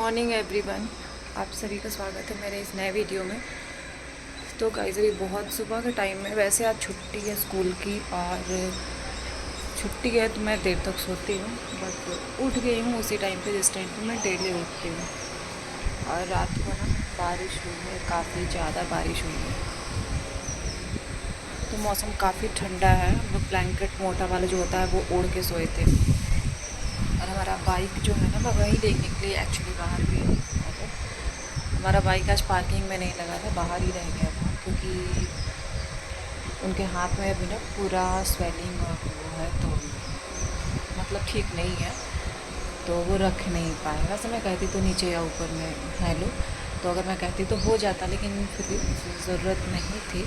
Morning everyone, आप सभी का स्वागत है मेरे इस नए वीडियो में। तो गाइस अभी बहुत सुबह का टाइम है। वैसे आज छुट्टी है स्कूल की और छुट्टी है तो मैं देर तक सोती हूँ, बट उठ गई हूँ उसी टाइम पे जिस टाइम पे मैं डेली उठती हूँ। और रात को ना बारिश हुई है, काफ़ी ज़्यादा बारिश हुई है, तो मौसम काफ़ी ठंडा है। हम लोग ब्लैंकेट मोटा वाला जो होता है वो ओढ़ के सोए थे। और हमारा बाइक जो है ना मैं वहीं देखने के लिए एक्चुअली बाहर गई थी। हमारा बाइक आज पार्किंग में नहीं लगा था, बाहर ही रह गया था, क्योंकि उनके हाथ में अभी ना पूरा स्वेलिंग और वो है, तो मतलब ठीक नहीं है, तो वो रख नहीं पाए। वैसे मैं कहती तो नीचे या ऊपर में है लो, तो अगर मैं कहती तो हो जाता, लेकिन फिर भी ज़रूरत नहीं थी।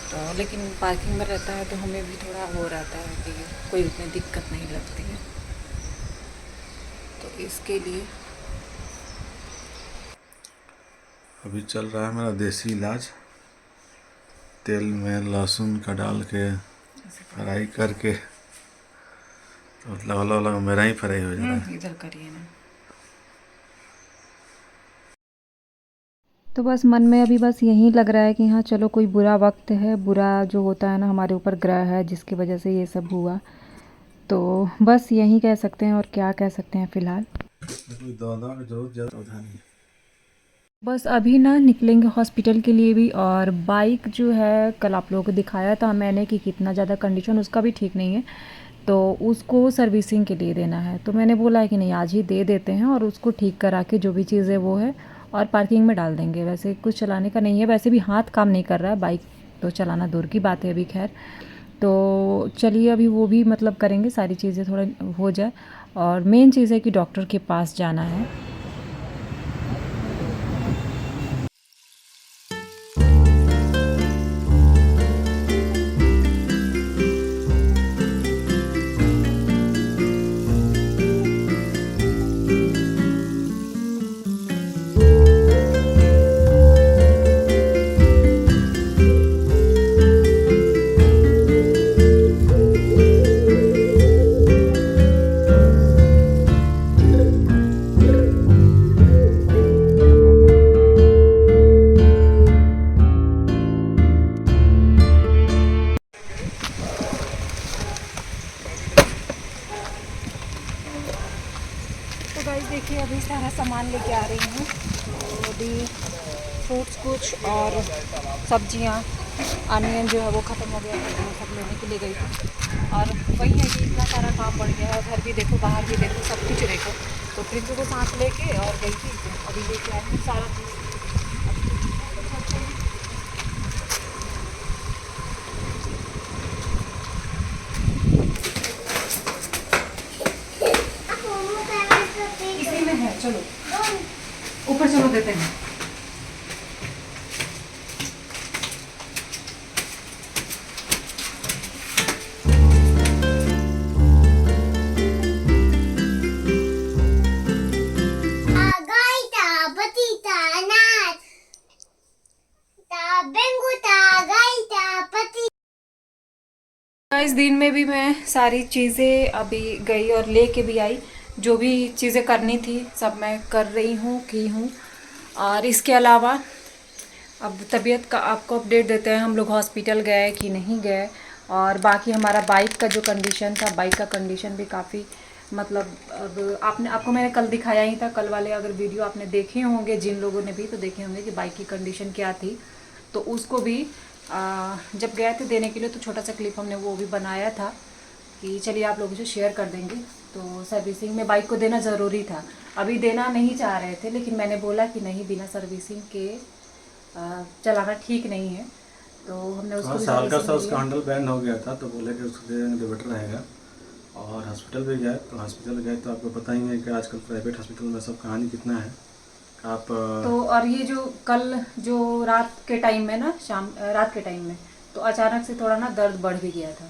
तो लेकिन पार्किंग में रहता है तो हमें भी थोड़ा हो रहता है कि कोई उतनी दिक्कत नहीं लगती है, तो इसके लिए अभी चल रहा है मेरा देसी इलाज। तेल में लहसुन का डाल के फ्राई करके, तो मतलब अलग अलग मेरा ही फ्राई हो जा रहा है। इधर करिए ना। तो बस मन में अभी बस यही लग रहा है कि हाँ चलो, कोई बुरा वक्त है, बुरा जो होता है ना हमारे ऊपर ग्रह है जिसकी वजह से ये सब हुआ। तो बस यही कह सकते हैं, और क्या कह सकते हैं फ़िलहाल। कोई दवा की जरूरत ज़्यादा नहीं। बस अभी ना निकलेंगे हॉस्पिटल के लिए भी। और बाइक जो है कल आप लोगों को दिखाया था मैंने कि कितना ज़्यादा कंडीशन उसका भी ठीक नहीं है, तो उसको सर्विसिंग के लिए देना है। तो मैंने बोला है कि नहीं, आज ही दे देते हैं और उसको ठीक करा के जो भी चीज़ें वो है और पार्किंग में डाल देंगे। वैसे कुछ चलाने का नहीं है, वैसे भी हाथ काम नहीं कर रहा है, बाइक तो चलाना दूर की बात है अभी। खैर, तो चलिए अभी वो भी मतलब करेंगे, सारी चीज़ें थोड़ा हो जाए। और मेन चीज़ है कि डॉक्टर के पास जाना है। तो गाइस देखिए, अभी सारा सामान लेके आ रही हूँ। तो अभी फ्रूट्स कुछ और सब्जियाँ, अनियन जो है वो ख़त्म हो गया है, तो वो सब लेने के लिए गई थी। और वही है कि इतना सारा काम बढ़ गया है, घर भी देखो बाहर भी देखो, सब कुछ देखो। तो फ्रिज को सांस लेके और गई थी, तो अभी लेके आई हूँ सारा चीज़। इसी में है, चलो ऊपर चलो देते हैं। इस दिन में भी मैं सारी चीज़ें अभी गई और लेके भी आई। जो भी चीज़ें करनी थी सब मैं कर रही हूँ, की हूँ। और इसके अलावा अब तबीयत का आपको अपडेट देते हैं, हम लोग हॉस्पिटल गए कि नहीं गए। और बाकी हमारा बाइक का जो कंडीशन था, बाइक का कंडीशन भी काफ़ी मतलब, अब आपको मैंने कल दिखाया ही था। कल वाले अगर वीडियो आपने देखे होंगे, जिन लोगों ने भी, तो देखे होंगे कि बाइक की कंडीशन क्या थी। तो उसको भी जब गए थे देने के लिए तो छोटा सा क्लिप हमने वो भी बनाया था कि चलिए आप लोगों से शेयर कर देंगे। तो सर्विसिंग में बाइक को देना ज़रूरी था। अभी देना नहीं चाह रहे थे, लेकिन मैंने बोला कि नहीं, बिना सर्विसिंग के चलाना ठीक नहीं है। तो हमने उसको भी साल का सा सर्विसिंग उसका दिया। हैंडल बैंड हो गया था, तो बोले कि उसको दे देंगे तो बेटर रहेगा। और हॉस्पिटल भी गए, तो हॉस्पिटल गए तो आपको पता ही है कि आजकल प्राइवेट हॉस्पिटल में सब कहानी कितना है। आप तो और ये जो कल जो रात के टाइम में ना, रात के टाइम में तो अचानक से थोड़ा ना दर्द बढ़ भी गया था।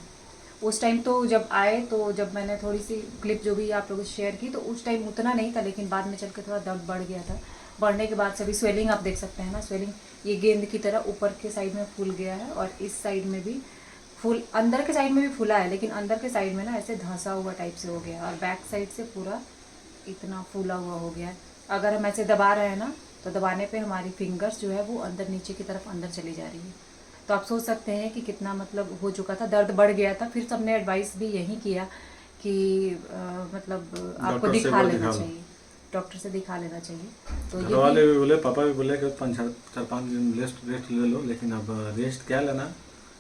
उस टाइम तो जब आए, तो जब मैंने थोड़ी सी क्लिप जो भी आप लोगों से शेयर की, तो उस टाइम उतना नहीं था, लेकिन बाद में चल के थोड़ा दर्द बढ़ गया था। बढ़ने के बाद से अभी स्वेलिंग आप देख सकते हैं ना, स्वेलिंग ये गेंद की तरह ऊपर के साइड में फूल गया है, और इस साइड में भी फूल, अंदर के साइड में भी फूला है, लेकिन अंदर के साइड में ना ऐसे धंसा हुआ टाइप से हो गया, और बैक साइड से पूरा इतना फूला हुआ हो गया है। अगर हम ऐसे दबा रहे हैं ना, तो दबाने पे हमारी फिंगर्स जो है वो अंदर नीचे की तरफ अंदर चली जा रही है। तो आप सोच सकते हैं कि कितना मतलब हो चुका था, दर्द बढ़ गया था। फिर सबने एडवाइस भी यही किया कि मतलब आपको डॉक्टर से एक दिखा बार लेना दिखा लो। चाहिए, डॉक्टर से दिखा लेना चाहिए। तो घर यही वाले भी बोले, पापा भी बोले कि 5 4 5 दिन रेस्ट ले लो, लेकिन अब रेस्ट क्या लेना,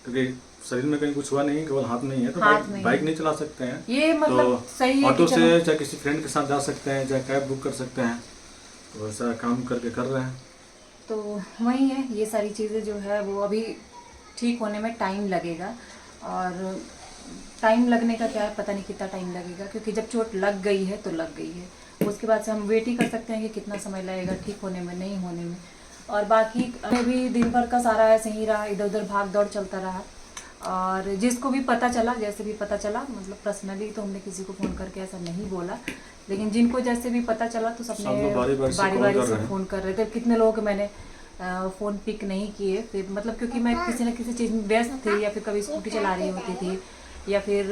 क्योंकि शरीर में कहीं कुछ हुआ नहीं, केवल हाथ में ही है। तो हाथ में बाइक ही नहीं चला सकते हैं, ये मतलब सही तो है कि ऑटो चलो। से चाहे किसी फ्रेंड के साथ जा सकते हैं, चाहे कैब बुक कर सकते हैं। तो ऐसा काम करके कर रहे हैं। तो वही है, ये सारी चीज़ें जो है वो अभी ठीक होने में टाइम लगेगा। और टाइम लगने का क्या है, पता नहीं कितना टाइम लगेगा, क्योंकि जब चोट लग गई है तो लग गई है। उसके बाद से हम वेट ही कर सकते हैं कि कितना समय लगेगा ठीक होने में, नहीं होने में। और बाकी मैं भी दिन भर का सारा ऐसे ही रहा, इधर उधर भाग दौड़ चलता रहा। और जिसको भी पता चला, जैसे भी पता चला, मतलब पर्सनली तो हमने किसी को फ़ोन करके ऐसा नहीं बोला, लेकिन जिनको जैसे भी पता चला तो सब सबने लोग बारी बारी से बारी कॉल बारी कर से रहे हैं। फ़ोन कर रहे थे। कितने लोगों के मैंने फ़ोन पिक नहीं किए, फिर मतलब क्योंकि मैं किसी न किसी चीज़ में व्यस्त थी, या फिर कभी स्कूटी चला रही होती थी, या फिर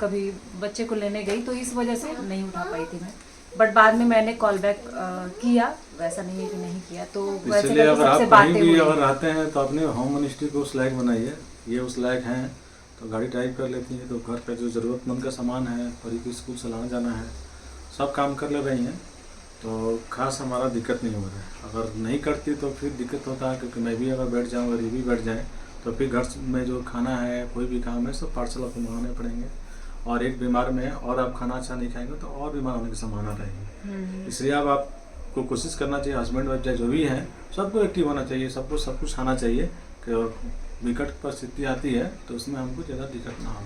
कभी बच्चे को लेने गई, तो इस वजह से नहीं उठा पाई थी मैं। बट बाद में मैंने कॉल बैक किया, वैसा नहीं है कि नहीं किया। तो वैसे इसलिए करके अगर सबसे आप कहीं बातें भी हुई अगर हैं। रहते हैं तो अपने होम मिनिस्ट्री को उस लायक बनाइए। ये उस लायक हैं तो गाड़ी ड्राइव कर लेती हैं, तो घर पे जो ज़रूरतमंद का सामान है, परी को स्कूल से लाना जाना है, सब काम कर ले रही हैं। तो खास हमारा दिक्कत नहीं हो रहा है। अगर नहीं करती तो फिर दिक्कत होता है, क्योंकि मैं भी अगर बैठ जाऊँ, अगर ये भी बैठ जाए, तो फिर घर में जो खाना है, कोई भी काम है, सब पार्सल आपको मंगाने पड़ेंगे। और एक बीमार में और आप खाना अच्छा नहीं खाएंगे तो और बीमार होने की संभावना रहेगी। इसलिए अब आपको कोशिश करना चाहिए, हस्बैंड वाइफ चाहे जो भी हैं, सबको एक्टिव होना चाहिए, सबको सब कुछ आना चाहिए कि विकट परिस्थिति आती है तो उसमें हमको ज़्यादा दिक्कत ना हो।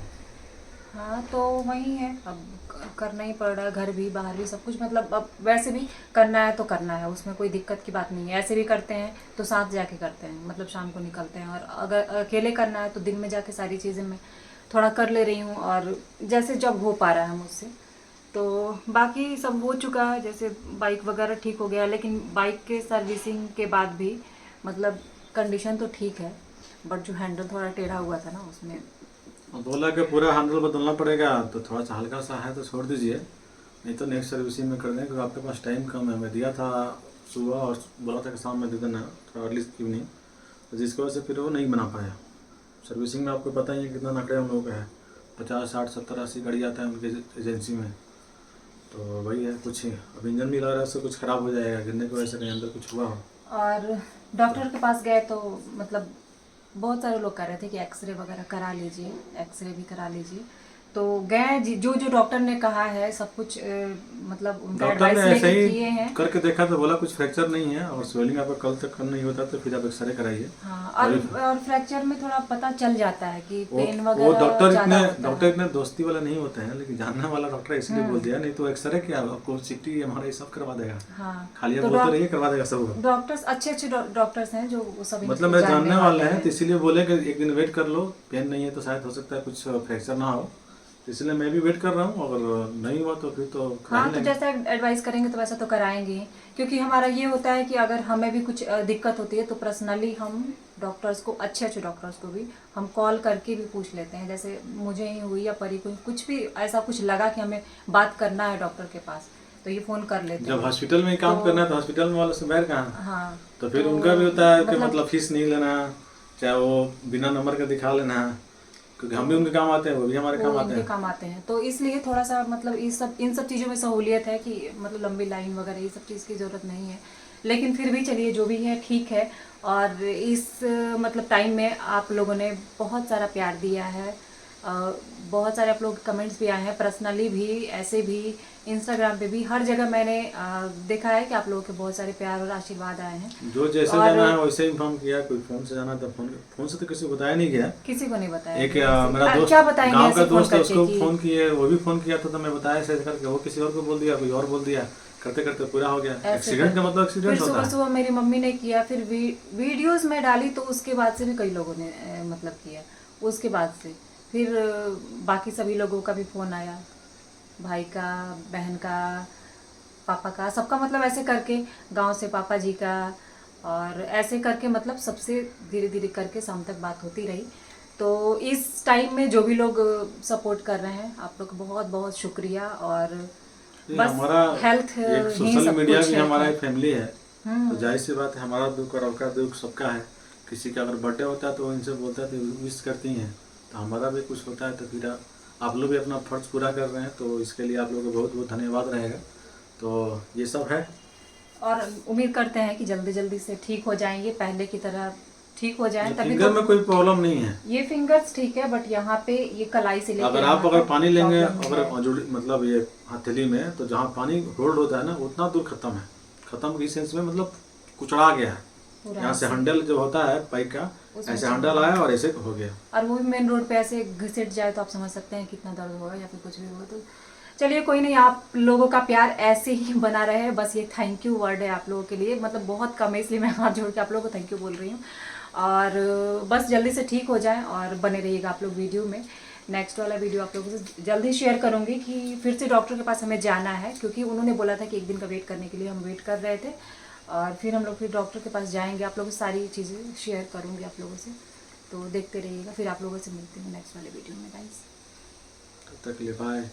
हाँ, तो वही है, अब करना ही पड़ रहा है, घर भी बाहर भी सब कुछ, मतलब अब वैसे भी करना है तो करना है, उसमें कोई दिक्कत की बात नहीं है। ऐसे भी करते हैं तो साथ जाके करते हैं, मतलब शाम को निकलते हैं। और अगर अकेले करना है तो दिन में जाके सारी चीज़ें मैं थोड़ा कर ले रही हूँ, और जैसे जब हो पा रहा है मुझसे। तो बाकी सब हो चुका है, जैसे बाइक वगैरह ठीक हो गया, लेकिन बाइक के सर्विसिंग के बाद भी मतलब कंडीशन तो ठीक है, बट जो हैंडल थोड़ा टेढ़ा हुआ था ना उसमें। और बोला कि पूरा हैंडल बदलना पड़ेगा, तो थोड़ा सा हल्का सा है तो छोड़ दीजिए, नहीं तो नेक्स्ट सर्विसिंग में कर दें, क्योंकि आपके पास टाइम कम है। मैं दिया था सुबह और बोला था कि शाम में दे देना, थोड़ा अर्ली इवनिंग, तो जिसकी वजह से फिर वो नहीं बना पाया। सर्विसिंग में आपको पता ही है कितना नखरे हम लोगों का है, 50 60 70 80 गाड़ी आता है उनके एजेंसी में। तो वही है, कुछ अब इंजन भी लग रहा है उससे कुछ ख़राब हो जाएगा, गिरने की वजह से कहीं अंदर कुछ हुआ हो। और डॉक्टर के पास गए तो मतलब बहुत सारे लोग कह रहे थे कि एक्सरे वगैरह करा लीजिए, एक्सरे भी करा लीजिए। तो गए, जो जो डॉक्टर ने कहा है सब कुछ मतलब उनका डॉक्टर ने एडवाइस ऐसे लेके ही किए हैं। करके देखा तो बोला कुछ फ्रैक्चर नहीं है, और स्वेलिंग आपका कल तक कम नहीं होता तो फिर आप एक्सरे कराइए। हाँ, अभी और फ्रैक्चर में थोड़ा पता चल जाता है कि वो पेन वो वगैरह ज़्यादा होता डॉक्टर है। इतने दोस्ती वाला नहीं होते हैं, लेकिन जानने वाला डॉक्टर इसलिए बोल दिया, नहीं तो एक्सरे क्या आपको सिटी हमारा ये सब करवा देगा। हाँ, खाली आप तो बोलते रहिए, करवा देगा सब। डॉक्टर्स अच्छे अच्छे डॉक्टर्स हैं जो वो सब मतलब इनको मेरे जानने जानने वाले हैं, हैं। तो इसीलिए बोले कि एक दिन वेट कर लो, पेन नहीं है तो शायद हो सकता है कुछ फ्रैक्चर ना हो, तो इसलिए मैं भी वेट कर रहा हूँ। अगर नहीं हुआ तो फिर तो करा ही हाँ, तो लेंगे। जैसा एडवाइस करेंगे तो वैसा तो कराएंगे ही, क्योंकि हमारा ये होता है कि अगर हमें भी कुछ दिक्कत होती है तो पर्सनली हम डॉक्टर्स को, अच्छे अच्छे डॉक्टर्स को भी हम कॉल करके भी पूछ लेते हैं। जैसे मुझे ही हुई या परी को कुछ भी ऐसा कुछ लगा कि हमें बात करना है डॉक्टर के पास, तो ये फ़ोन कर लेते जब हैं। हॉस्पिटल में ही काम तो करना है तो हॉस्पिटल में वालों से बैर कहाँ। हाँ, तो फिर तो उनका भी होता है कि मतलब मतलब फीस नहीं लेना, चाहे वो बिना नंबर का दिखा लेना, क्योंकि हम भी उनके काम आते हैं, वो भी हमारे वो काम आते इनके हैं। काम आते हैं। तो इसलिए थोड़ा सा मतलब इन सब चीज़ों में सहूलियत है कि मतलब लंबी लाइन वगैरह ये सब चीज़ की ज़रूरत नहीं है। लेकिन फिर भी चलिए, जो भी है ठीक है। और इस मतलब टाइम में आप लोगों ने बहुत सारा प्यार दिया है, बहुत सारे आप लोग कमेंट्स भी आए हैं, पर्सनली भी, ऐसे भी, इंस्टाग्राम पे भी, हर जगह मैंने देखा है कि आप लोगों के बहुत सारे प्यार और आशीर्वाद आए हैं। जो जैसे और जाना है वैसे ही इन्फॉर्म किया, कोई फ़ोन से जाना था, फ़ोन से तो किसी को बताया नहीं गया। किसी को नहीं बताया एक गया ऐसे। मेरा दोस्त, क्या बताएंगे गांव का ऐसे फ़ोन दोस्त है, करके उसको कि फ़ोन किए, वो भी फ़ोन किया था, तो मैं बताया ऐसे करके, वो किसी और को बोल दिया, कोई और बोल दिया, करते करते पूरा हो गया। ऐसे एक्सीडेंट का करके मतलब फिर एक्सीडेंट होता सुबह है। सुबह मेरी मम्मी ने किया, फिर वीडियोस में डाली, तो उसके बाद से भी कई लोगों ने मतलब किया। उसके बाद से फिर बाकी सभी लोगों का भी फ़ोन आया, भाई का, बहन का, पापा का, सबका, मतलब ऐसे करके, गांव से पापा जी का, और ऐसे करके मतलब सबसे धीरे धीरे करके शाम तक बात होती रही। तो इस टाइम में जो भी लोग सपोर्ट कर रहे हैं, आप लोग का बहुत बहुत शुक्रिया। और नहीं, बस हमारा हेल्थ एक ही सोशल सब मीडिया कुछ भी है। हमारा एक फैमिली है, तो जाहिर सी बात है हमारा दुख और आपका दुख सबका है। किसी का अगर बर्थडे होता है तो वो इनसे बोलता है तो विश करती हैं, तो हमारा भी कुछ होता है तो फिर आप लोग भी अपना फर्ज पूरा कर रहे हैं, तो इसके लिए आप लोगों को बहुत बहुत धन्यवाद रहेगा। तो ये सब है। और उम्मीद करते हैं कि जल्दी जल्दी से ठीक हो जाएंगे, पहले की तरह ठीक हो जाएं। तभी फिंगर तो में कोई प्रॉब्लम नहीं है। ये फिंगर्स ठीक है, बट यहाँ पे ये कलाई से लेके अगर यहाँ आप अगर तक पानी लेंगे, प्रॉब्लम अगर है। मतलब ये हथेली में, तो जहाँ पानी होल्ड होता है ना उतना दूर खत्म है। खत्म की सेंस में मतलब कुचड़ा गया है। पूरा यहाँ से ऐसे हैंडल जो होता है बाइक का, उसमें ऐसे चला हैंडल गया। आया और ऐसे हो गया। और वो भी मेन रोड पे ऐसे घिसट जाए तो आप समझ सकते हैं कितना दर्द होगा या फिर कुछ भी होगा। तो चलिए कोई नहीं, आप लोगों का प्यार ऐसे ही बना रहे। बस ये थैंक यू वर्ड है आप लोगों के लिए, मतलब बहुत कम है, इसलिए मैं हाथ जोड़ के आप लोगों को थैंक यू बोल रही हूँ। और बस जल्दी से ठीक हो जाए और बने रहिएगा आप लोग वीडियो में। नेक्स्ट वाला वीडियो आप लोगों से जल्दी शेयर करूँगी कि फिर से डॉक्टर के पास हमें जाना है, क्योंकि उन्होंने बोला था कि एक दिन का वेट करने के लिए, हम वेट कर रहे थे। और फिर हम लोग फिर डॉक्टर के पास जाएंगे, आप लोगों से सारी चीज़ें शेयर करूँगी आप लोगों से। तो देखते रहिएगा, फिर आप लोगों से मिलते हैं नेक्स्ट वाले वीडियो में गाइस। तब तक के लिए बाय।